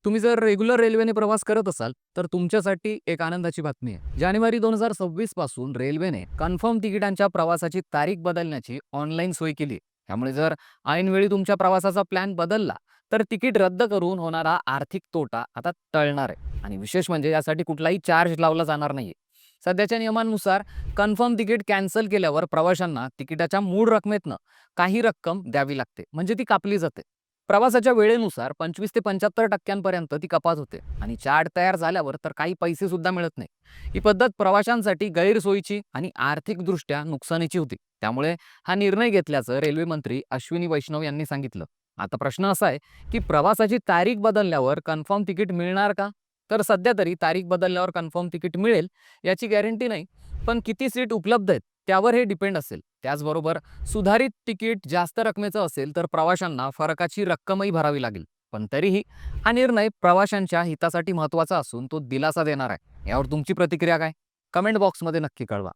तुम्ही जर रेग्युलर रेल्वेने प्रवास करत असाल, तर तुमच्यासाठी एक आनंदाची बातमी आहे. जानेवारी 2026 पासून रेल्वेने कन्फर्म तिकिटांच्या प्रवासाची तारीख बदलण्याची ऑनलाईन सोय केली. त्यामुळे जर ऐनवेळी तुमच्या प्रवासाचा प्लॅन बदलला, तर तिकीट रद्द करून होणारा आर्थिक तोटा आता टळणार आहे. आणि विशेष म्हणजे यासाठी कुठलाही चार्ज लावला जाणार नाहीये. सध्याच्या नियमांनुसार कन्फर्म तिकीट कॅन्सल केल्यावर प्रवाशांना तिकिटाच्या मूळ रकमेतनं काही रक्कम द्यावी लागते, म्हणजे ती कापली जाते. प्रवासाच्या वेळेनुसार 25 ते 75% ती कपात होते आणि चार्ट तयार झाल्यावर तर काही पैसे सुद्धा मिळत नाही. ही पद्धत प्रवाशांसाठी गैरसोयीची आणि आर्थिकदृष्ट्या नुकसानीची होती. त्यामुळे हा निर्णय घेतल्याचं रेल्वे मंत्री अश्विनी वैष्णव यांनी सांगितलं. आता प्रश्न असा आहे की प्रवासाची तारीख बदलल्यावर कन्फर्म तिकीट मिळणार का? तर सध्या तरी तारीख बदलल्यावर कन्फर्म तिकीट मिळेल याची गॅरंटी नाही, पण किती सीट उपलब्ध आहेत त्यावर हे डिपेंड असेल. त्याचबरोबर सुधारित तिकीट जास्त रकमेचं असेल तर प्रवाशांना फरकाची रक्कमही भरावी लागेल. पण तरीही हा निर्णय प्रवाशांच्या हितासाठी महत्त्वाचा असून तो दिलासा देणार आहे. यावर तुमची प्रतिक्रिया काय? कमेंट बॉक्समध्ये नक्की कळवा.